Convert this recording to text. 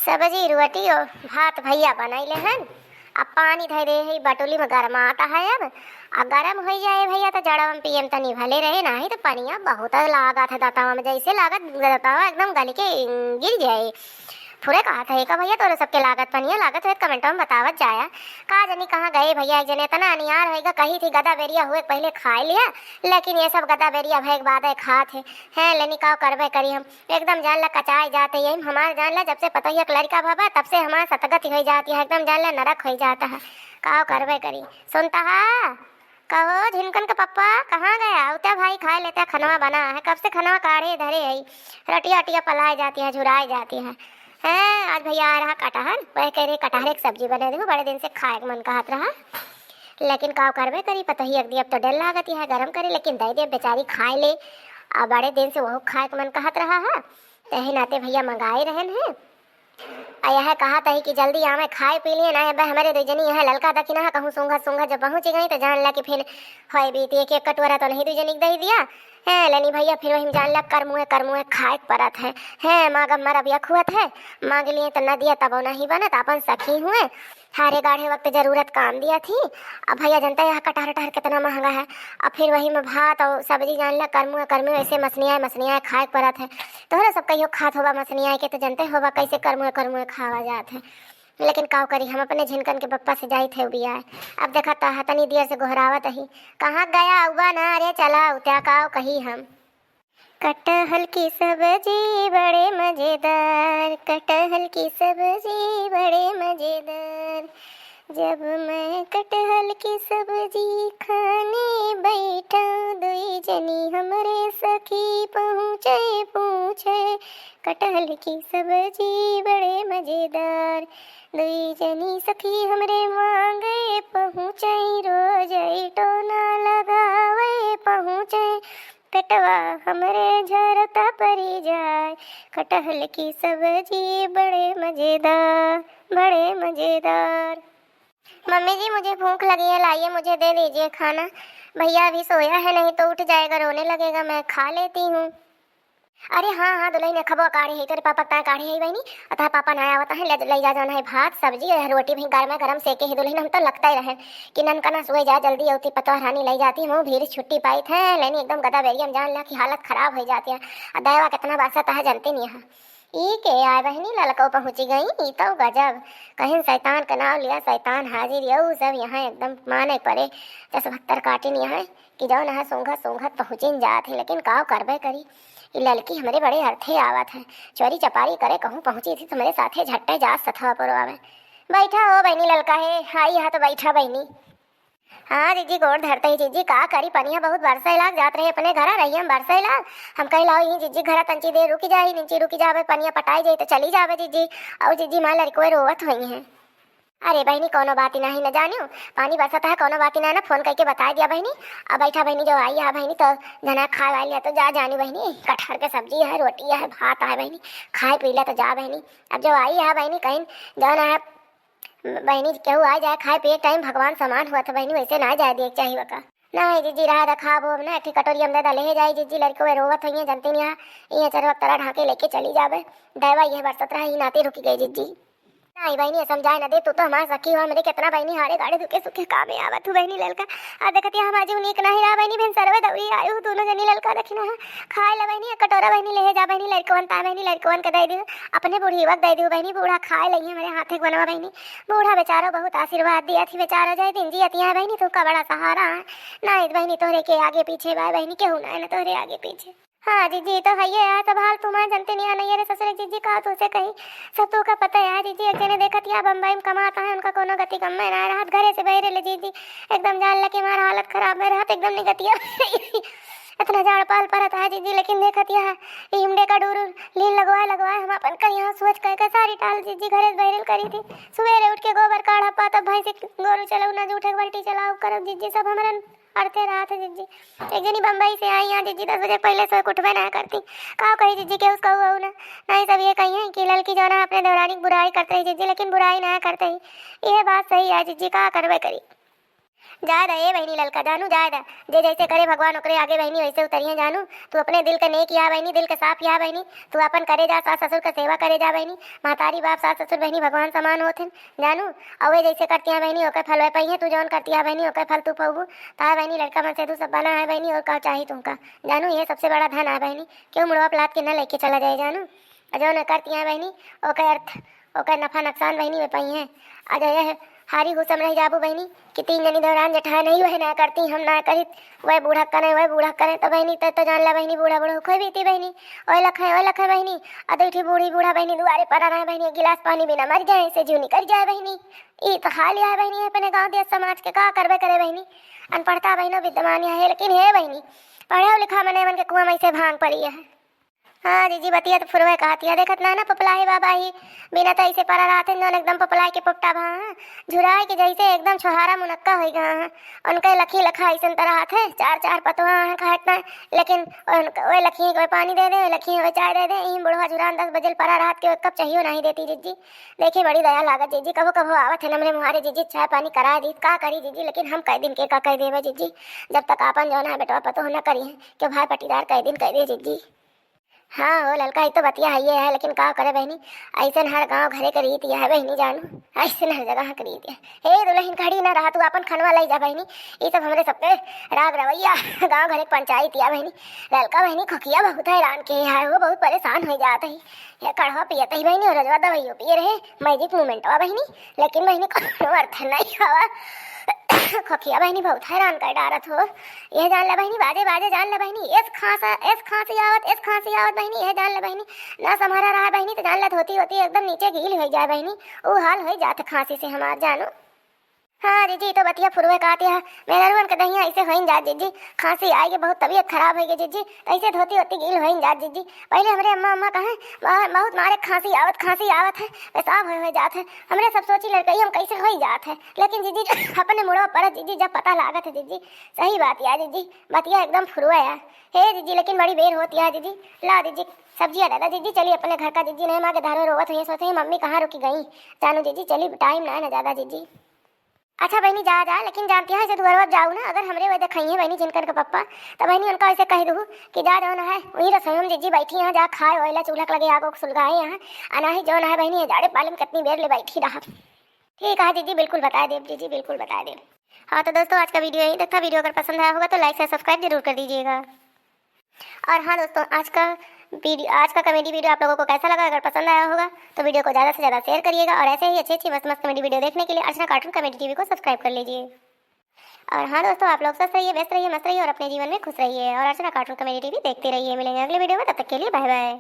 सब्जी रोटी और भात भैया बनैले हन। अब पानी धर दे है बटोली में गरमाता है। अब गरम हो जाए भैया तो जड़वा में पियम तनी भले रहे नहीं तो पनिया बहुत लागत है दातावा में, जैसे लागत दातावा एकदम गल के गिर जाए। थोड़े कहा था का भैया तोरे सबके लागत पनिया लागत है कमेंटों में बतावत जाया। का जनी कहाँ गए भैया, एक जने इतना अनियार होएगा कही थी गदा बेरिया हुए पहले खाए लिया, लेकिन ये सब गदा बेरिया भय के बाद खात है लेनी का करबे करी। हम एकदम जान ला कचाए जाते यही हमारे जान ला, जब से पता ही लड़का भाबा तब से हमारा सतगति हो जाती है, एकदम जान ला नरक हो जाता है। का करबे करी सुनता है कहो झिनकन का पप्पा कहाँ गया उता भाई, खा लेता खनवा बना है कब से खनवा काढ़े धरे है, रटिया अटिया पलाई जाती है झुराई जाती है। आज भैया आ रहा कटहल, वह कह रहे कटहल एक सब्जी बने देखो, बड़े दिन से खाए मन कहत रहा, लेकिन का करबे करी पता ही अब तो डर लागत है गरम करे, लेकिन दे दे बेचारी खाए ले। अब बड़े दिन से वो खाए मन कहत रहा है, तही नाते भैया मंगाए रहन है। यह कहा था कि जल्दी आवे खाए पी लिए ना हमारे दो जनी यहाँ ललका दखिना है कहूँ सूंघा सूंघा जब पहुँच गई तो जान ला कि फिर होए बीती एक कटोरा तो नहीं दो जनी दे दिया है लेनी भैया, फिर वही जान ला करमुए खाए परत है माँ गम मरब यक हुआ है मांग लिए तो न दिया तब नहीं बनत अपन सखी हुए हारे गाढ़े वक्त जरूरत काम दिया थी। अब भैया जनता यहाँ कटहर कितना महंगा है, अब फिर वही में भात और सब्जी जान ला करमुए ऐसे मसनिया खाए परत है। तोहरा सब कहियो खात होगा मसनिया के तो जनते होगा कैसे करमुए खावा जात है, लेकिन काव करी हम अपने झिनकन के पप्पा से जाई थे बिया। अब देखा था तनी देर से गोहरावत ही कहाँ गया हुआ ना, अरे चला उत्या काव कही हम। कटहल की सब्जी बड़े मजेदार, कटहल की सब्जी बड़े मजेदार, जब मैं कटहल की सब्जी खाने बैठा दुई जनी हमरे सखी पूछे कटहल की सब्जी बड़े मजेदार, दुई जनी सखी हमरे मांगे पहुँचे रोज टोना लगावे पहुँचे पेटवा हमरे झरता परी जाए, कटहल की सब्जी बड़े मजेदार। मम्मी जी मुझे भूख लगी है, लाइए मुझे दे दीजिए खाना। भैया अभी सोया है नहीं तो उठ जाएगा रोने लगेगा, मैं खा लेती हूँ। अरे हाँ दुल्हन ने खबो काढ़ी है तेरे पापा ता काढ़ी है बहनी, अतः पापा ना आवता है ले जा जाना है भात सब्जी और रोटी भी गरम सेके ही दुल्हन। हम तो लगता ही रहे कि ननकना सुए जा जल्दी होती पतवा रानी ले जाती हूँ भीड़ छुट्टी पाई थे लेनी एकदम गदा बेरियम जान ला कि हालत खराब हो जाती है। दैवा कितना बरसात है जानते नहीं है ई के आए बहनी ललको पहुँची गई तो गजब कहीं शैतान का नाम लिया शैतान हाजिर यू सब यहाँ एकदम माने पड़े जैसे 72 काटिन यहाँ कि जाओ ना सूंघत पहुँचिन जात है, लेकिन काव करबे करी ये लड़की हमारे बड़े अर्थे आवत है, चोरी चपारी करे कहूँ पहुँची थी तुम्हारे साथे झट्टे जा सथवा पर आवे। बैठा हो बहनी ललका है हाई यहाँ तो बैठा बहनी। हाँ जीजी गोड़ धरते ही जीजी का करी पनिया बहुत बरसा लाग जात रहे अपने घर रही हम बरसा लाग हम कही लाओ यही जीजी घर तंची देर रुकी जाए नीचे रुकी जावे पनिया पटाई जाए तो चली जावे जीजी। और जीजी माँ लड़कों रोवत हुई हैं। अरे बहनी कोनो बात ही नहीं न जानियो पानी बरसता है कोनो बात ही ना फोन करके बता दिया बहनी। अब बैठा बहनी जो आई है बहनी तो जना खा वाली है तो जा जानी बहनी, कटहर के सब्जी है रोटी है भात है बहनी खाए पी ले तो जा बहनी। अब जो आई है बहनी कहीं जाना है बहनी केहू आ जाए खाए पिए टाइम भगवान समान हुआ था बहनी वैसे ना जाए देख चाहिए का नहीं जीजी रहा रखा वो ना ठीक कटोरी हम दादा ले जाए जीजी लड़के वे रोवत हुई जनते नहीं ये चर वक्त तरह ढाके लेके चली जावे दैवा ये बरसत रहा ही नाते रुकी गई जीजी। नहीं बहनी समझाए ना दे तू तो हमारा सखी हो मेरे कितना बहनी हारे गाड़े दुखे सुखे काम आवा तू बहनी ललका आ देखती हम आज उनीक नहीं रहा बहनी बहन सरवे दौड़ी आयु दोनों जनी ललका रखना है खाए ला बहनी कटोरा बहनी ले जा बहनी लड़कोन ता बहनी लड़कोन के दे दियो अपने बूढ़ी वक्त दे दियो बहनी बूढ़ा खाए लई मेरे हाथे बनवा बहनी बूढ़ा बेचारा बहुत आशीर्वाद दिया थी बेचारा जाए दिन जी अतिया बहनी तू का बड़ा सहारा है ना बहनी तोहरे के आगे पीछे बाय बहनी केहू ना तोहरे आगे पीछे। हाँ जीजी तो है यार तब हाल तुम्हारे जनते नहीं नहीं रे ससुर जीजी का तुझसे कही सब तो का पता है जीजी एक जने देखा था बम्बई में कमाता है उनका कोनो गति कम में ना रात घरे से बहरे ले जीजी एकदम जान लगे हमारा हालत खराब में रात एकदम नहीं गतिया इतना झाड़ पाल परत है जीजी, लेकिन देखा है इमडे का डोरू लीन लगवाए हम अपन का यहाँ सोच कर सारी टाल जीजी घरे बहरेल करी थी सुबह उठ के गोबर काढ़ा पा तब भाई से गोरू चलाऊ ना जूठे बल्टी चलाऊ करब जीजी सब हमारे अड़ते रहा था जीजी। एक जनी बम्बई से आई यहाँ जीजी 10 बजे पहले सो उठबे ना करती का कही जीजी के उसका हुआ ना नहीं सब ये कही है कि लड़की जो ना अपने दौरानी बुराई करते ही जीजी लेकिन बुराई ना करते ही ये बात सही है जीजी का करवे करी। जायदा ए बहनी ललका जानू जायदा, जे जैसे करे भगवान ओकरे आगे बहनी वैसे उतरिए जानू। तू अपने दिल के नेक या बहनी, दिल के साफ या बहनी। तू अपन करे जा, सास ससुर का सेवा करे जा बहनी। महतारी बाप सास ससुर बहनी भगवान समान होते जानू। अवे जैसे करती है बहनी ओके फल पही है, तू जौन करती है बहनी ओके फल तू पहू। ता बहनी लड़का मन से तू सब बना है बहनी, और का चाहिए तुमका जानू। ये सबसे बड़ा धन है बहनी, क्यों मुड़वा पलाट के न लेके चला जाए जानू। जौन करती है बहनी ओके अर्थ ओके नफा नुकसान बहनी में पही है। अजय हारी हुसम रही जाबू बहनी कि 3 जनी दौरान जठा नहीं वह ना करती हम ना करी, वह बूढ़ा करे वह बूढ़ा करे। तो बहनी तो जान ला बहनी बूढ़ा बूढ़ा खोई बीती बहनी। ओए लख बहनी अदठी बूढ़ी बूढ़ा बहनी दुआरे पर रहा बहनी, एक गिलास पानी बिना मर जाए से जूनी कर जाए बहनी। ई तो हाल है बहनी अपने गाँव देश समाज के का करबे करे बहनी। अनपढ़ता बहनों विद्यमान है, लेकिन है बहनी पढ़े लिखा मने मन के कुआं में से भांग पड़ी है। हाँ जीजी बतिया तो फुरवे कहती है, देखत ना पपलाही बाबा ही बिना तो ऐसे परा रहते जौन एकदम पपलाही के पुपटा भा झुराए के जैसे एकदम छोहारा मुनक्का हो गया है। उनके लखी लखा ऐसा तरह थे, 4 पतवा है कहतना, लेकिन वे लखी को पानी दे दे, लखी को चाय दे दे। यही बुढ़वा जुरान 10 बजे परा रात के कब चाहिए नहीं देती जीजी। देखिए बड़ी दया लागत जीजी, कभो कभो आवत है नमरे मुहारे जीजी चाय पानी करा दी का करी जीजी, लेकिन हम कई दिन के का कह देवे जीजी, जब तक आपन जौन है बेटवा पतो न करी है क्यों भाई पटीदार कई दिन कह दे जीजी। हाँ हो ललका ही तो बतिया है ये है, लेकिन का करे बहनी ऐसा हर गांव घरे के रीत है बहनी जानू, ऐसा हर जगह के रीत है। हे दुल्हन खड़ी ना रहा तू अपन खनवा लाई जा बहनी, ये सब हमरे सबके राग रवैया गांव घरे पंचायत या बहनी। ललका बहनी खकिया बहुत हैरान के है, वो बहुत परेशान हो जाता है। ये कड़वा पियता ही बहनी और रजवा दवाइयों पिए रहे मैजिक मूवमेंट हुआ बहनी, लेकिन बहनी को अर्थ नहीं हवा खकिया बहनी बहुत हैरान कर डारत हो। यह जान ले बहनी बाजे बाजे जान ले बहनी एस खांसी आवत बहनी, यह जान ले बहनी ना सम्हारा रहा बहनी तो जान ले होती होती एकदम नीचे गील हो जाए बहनी, वो हाल हो जाते खांसी से हमार जानू। हाँ जीजी तो बतिया फुरवे कहती है, मेरा रुअन के दहिया ऐसे हो जा जीजी, खांसी आएगी बहुत तबीयत खराब होगी जीजी, ऐसे धोती होती गील हो जा जीजी। पहले हमारे अम्मा कहें बहुत मारे खांसी आवत है पेशाब हो जात है, हमने सब सोची लड़कई हम कैसे हो जात है, लेकिन जीजी अपने मुड़वा पर जीजी जब पता लागत है जीजी सही बात यार जीजी बतिया एकदम फुरवा है। हे जीजी लेकिन बड़ी बेर होती है जीजी, ला जीजी सब्जियाँ दादा जीजी चलिए अपने घर का जीजी नहीं माँ के धारो रोवत हुई सोचे मम्मी कहाँ रुकी गई जानू जीजी, चलिए टाइम ना है ज़्यादा जीजी। अच्छा बहनी जा लेकिन जानती है जब घर जाऊँ ना अगर हमरे वजह खाई है बहनी जिनकर के पप्पा, तो बहनी उनका ऐसे कह दूँ कि जा जौन है वही रसोई में जीजी बैठी हैं, जा खाए ओला चूल्हा लगे आगो सुलगाए यहाँ आना ही जौन है बहनी जाड़े पाले में कितनी देर ले बैठी रहा। ठीक है जीजी बिल्कुल बता देव जीजी बिल्कुल बता देव। हाँ तो दोस्तों आज का वीडियो यही तक था, वीडियो अगर पसंद आया होगा तो लाइक से सब्सक्राइब जरूर कर दीजिएगा। और हाँ दोस्तों आज का कॉमेडी वीडियो आप लोगों को कैसा लगा, अगर पसंद आया होगा तो वीडियो को ज़्यादा से ज़्यादा शेयर करिएगा, और ऐसे ही अच्छी मस्त कॉमेडी वीडियो देखने के लिए अर्चना कार्टून कॉमेडी टीवी को सब्सक्राइब कर लीजिए। और हाँ दोस्तों आप लोग स्वस्थ रहिए, व्यस्त रहिए, मस्त रहिए और अपने जीवन में खुश रहिए, और अर्चना कार्टून कॉमेडी टीवी देखते रहिए। मिलेंगे अगले वीडियो में, तब तक के लिए बाय बाय।